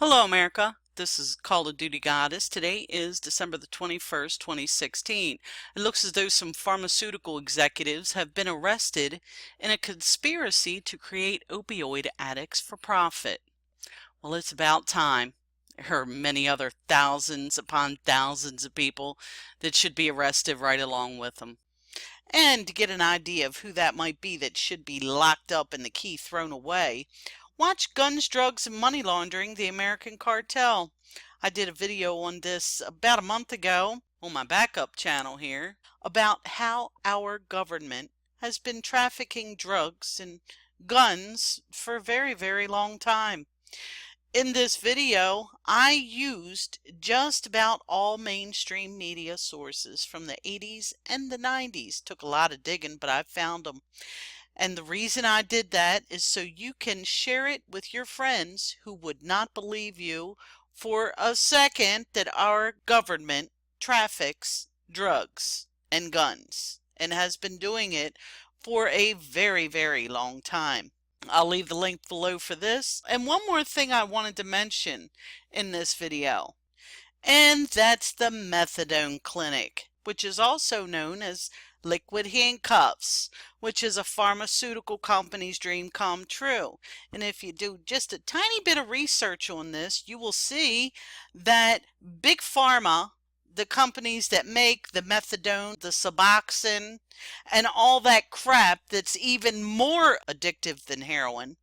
Hello, America. This is Call of Duty Goddess. Today is December the 21st, 2016. It looks as though some pharmaceutical executives have been arrested in a conspiracy to create opioid addicts for profit. Well, it's about time. There are many other thousands upon thousands of people that should be arrested right along with them. And to get an idea of who that might be that should be locked up and the key thrown away, watch Guns, Drugs, and Money Laundering, the American Cartel. I did a video on this about a month ago on my backup channel here about how our government has been trafficking drugs and guns for a very, very long time. In this video, I used just about all mainstream media sources from the 80s and the 90s. Took a lot of digging, but I found them. And the reason I did that is so you can share it with your friends who would not believe you for a second that our government traffics drugs and guns and has been doing it for a very, very long time. I'll leave the link below for this. And one more thing I wanted to mention in this video, and that's the methadone clinic, which is also known as liquid handcuffs, which is a pharmaceutical company's dream come true. And if you do just a tiny bit of research on this, you will see that Big Pharma, the companies that make the methadone, the Suboxone, and all that crap that's even more addictive than heroin,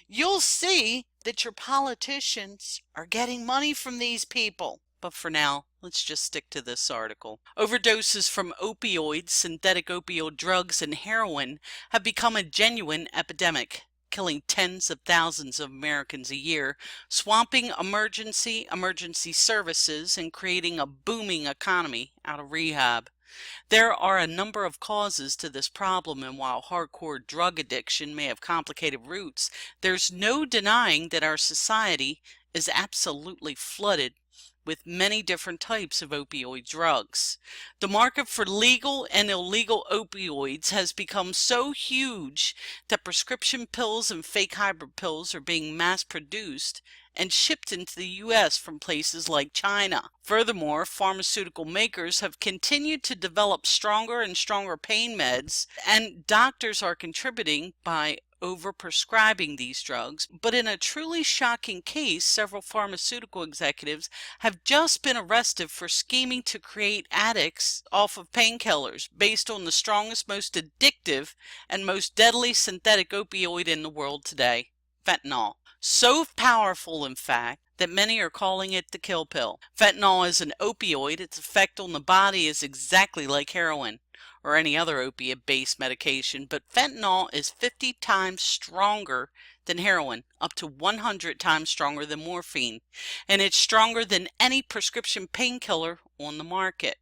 you'll see that your politicians are getting money from these people. But for now, let's just stick to this article. Overdoses from opioids, synthetic opioid drugs, and heroin have become a genuine epidemic, killing tens of thousands of Americans a year, swamping emergency services, and creating a booming economy out of rehab. There are a number of causes to this problem, and while hardcore drug addiction may have complicated roots, there's no denying that our society is absolutely flooded with many different types of opioid drugs. The market for legal and illegal opioids has become so huge that prescription pills and fake hybrid pills are being mass-produced and shipped into the U.S. from places like China. Furthermore, pharmaceutical makers have continued to develop stronger and stronger pain meds, and doctors are contributing by overprescribing these drugs. But in a truly shocking case, several pharmaceutical executives have just been arrested for scheming to create addicts off of painkillers based on the strongest, most addictive, and most deadly synthetic opioid in the world today, fentanyl. So powerful, in fact, that many are calling it the kill pill. Fentanyl is an opioid. Its effect on the body is exactly like heroin or any other opiate-based medication, but fentanyl is 50 times stronger than heroin, up to 100 times stronger than morphine, and it's stronger than any prescription painkiller on the market.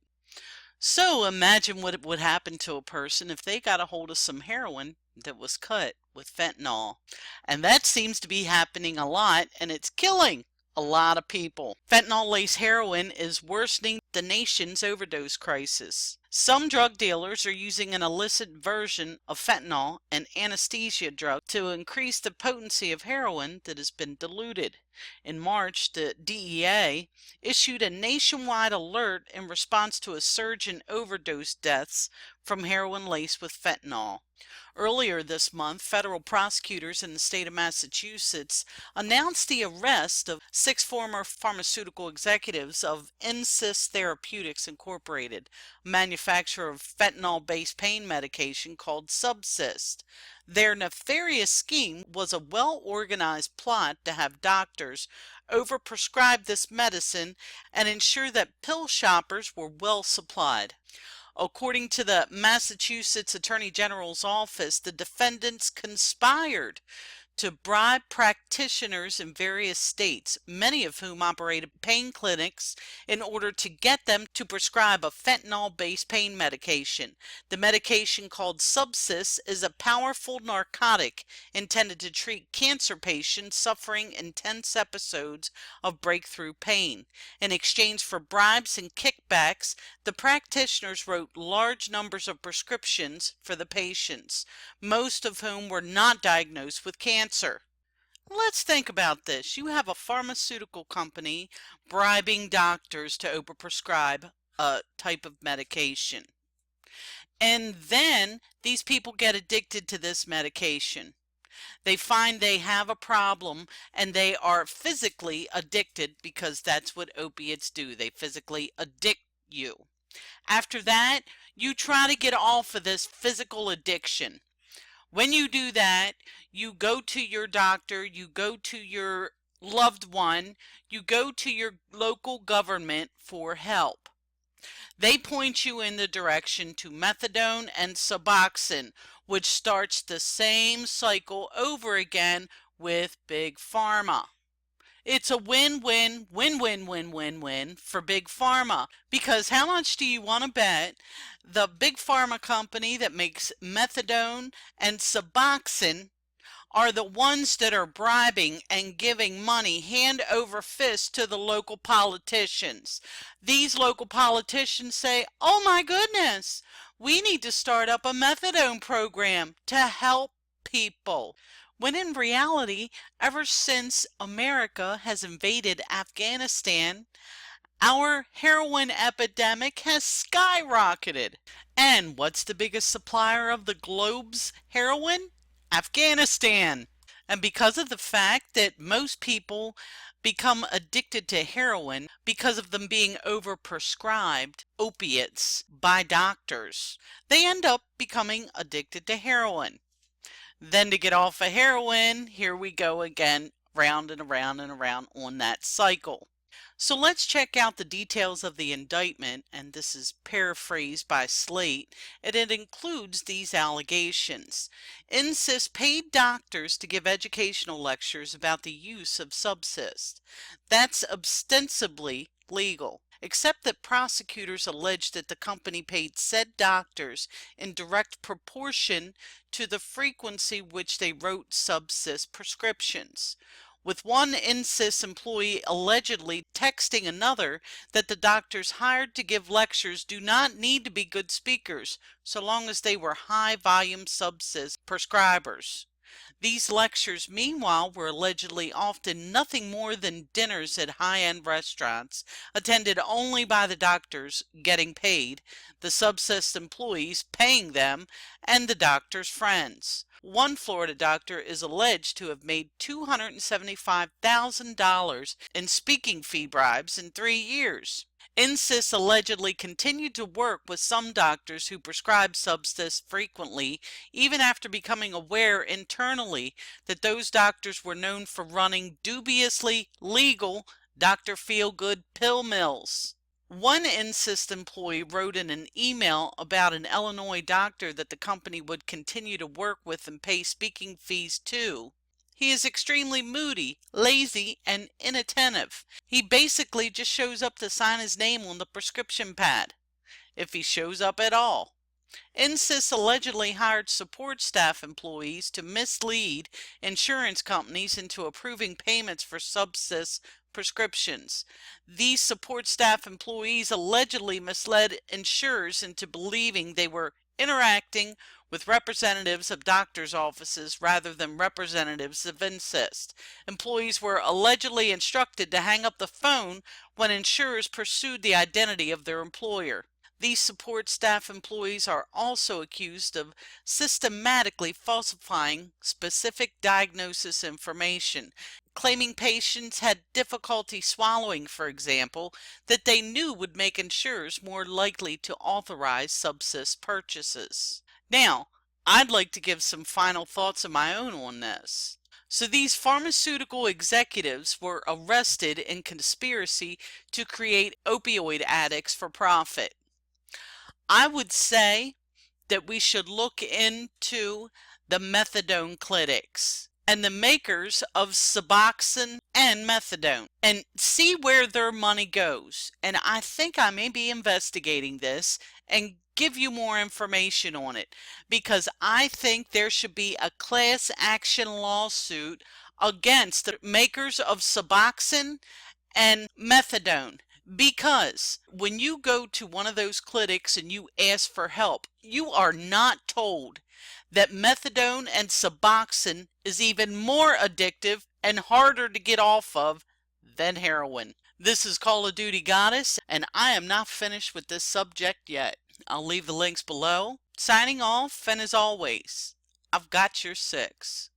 So imagine what would happen to a person if they got a hold of some heroin that was cut with fentanyl. And that seems to be happening a lot, and it's killing a lot of people. Fentanyl-laced heroin is worsening the nation's overdose crisis. Some drug dealers are using an illicit version of fentanyl, an anesthesia drug, to increase the potency of heroin that has been diluted. In March, the DEA issued a nationwide alert in response to a surge in overdose deaths from heroin laced with fentanyl. Earlier this month, federal prosecutors in the state of Massachusetts announced the arrest of 6 former pharmaceutical executives of Insys Therapeutics Incorporated, a manufacturer of fentanyl-based pain medication called Subsist. Their nefarious scheme was a well-organized plot to have doctors overprescribe this medicine and ensure that pill shoppers were well supplied. According to the Massachusetts Attorney General's office, the defendants conspired to bribe practitioners in various states, many of whom operated pain clinics, in order to get them to prescribe a fentanyl-based pain medication. The medication, called Subsist, is a powerful narcotic intended to treat cancer patients suffering intense episodes of breakthrough pain. In exchange for bribes and kickbacks, the practitioners wrote large numbers of prescriptions for the patients, most of whom were not diagnosed with cancer. Let's think about this. You have a pharmaceutical company bribing doctors to overprescribe a type of medication. And then these people get addicted to this medication. They find they have a problem and they are physically addicted because that's what opiates do. They physically addict you. After that, you try to get off of this physical addiction. When you do that, you go to your doctor, you go to your loved one, you go to your local government for help. They point you in the direction to methadone and Suboxone, which starts the same cycle over again with Big Pharma. It's a win-win, win-win, win-win, win for Big Pharma, because how much do you want to bet the Big Pharma company that makes methadone and Suboxone are the ones that are bribing and giving money hand over fist to the local politicians? These local politicians say, oh my goodness, we need to start up a methadone program to help people. When in reality, ever since America has invaded Afghanistan, our heroin epidemic has skyrocketed. And what's the biggest supplier of the globe's heroin? Afghanistan. And because of the fact that most people become addicted to heroin because of them being overprescribed opiates by doctors, they end up becoming addicted to heroin. Then to get off of heroin, here we go again, round and around and around on that cycle. So let's check out the details of the indictment, and this is paraphrased by Slate, and it includes these allegations. Insys paid doctors to give educational lectures about the use of Subsist. That's ostensibly legal, except that prosecutors allege that the company paid said doctors in direct proportion to the frequency which they wrote Subsist prescriptions, with one Insys employee allegedly texting another that the doctors hired to give lectures do not need to be good speakers so long as they were high-volume Subsist prescribers. These lectures, meanwhile, were allegedly often nothing more than dinners at high-end restaurants, attended only by the doctors getting paid, the Subsist employees paying them, and the doctors' friends. One Florida doctor is alleged to have made $275,000 in speaking fee bribes in 3 years. Insys allegedly continued to work with some doctors who prescribed Subsist frequently, even after becoming aware internally that those doctors were known for running dubiously legal Dr. Feelgood pill mills. One Insys employee wrote in an email about an Illinois doctor that the company would continue to work with and pay speaking fees to. He is extremely moody, lazy, and inattentive. He basically just shows up to sign his name on the prescription pad, if he shows up at all. Insys allegedly hired support staff employees to mislead insurance companies into approving payments for Subsist prescriptions. These support staff employees allegedly misled insurers into believing they were interacting with representatives of doctors' offices rather than representatives of Insys. Employees were allegedly instructed to hang up the phone when insurers pursued the identity of their employer. These support staff employees are also accused of systematically falsifying specific diagnosis information, claiming patients had difficulty swallowing, for example, that they knew would make insurers more likely to authorize Subsist purchases. Now, I'd like to give some final thoughts of my own on this. So these pharmaceutical executives were arrested in conspiracy to create opioid addicts for profit. I would say that we should look into the methadone clinics and the makers of Suboxone and methadone and see where their money goes. And I think I may be investigating this and give you more information on it, because I think there should be a class action lawsuit against the makers of Suboxone and methadone. Because when you go to one of those clinics and you ask for help, you are not told that methadone and Suboxone is even more addictive and harder to get off of than heroin. This is Call of Duty Goddess, and I am not finished with this subject yet. I'll leave the links below. Signing off, and as always, I've got your six.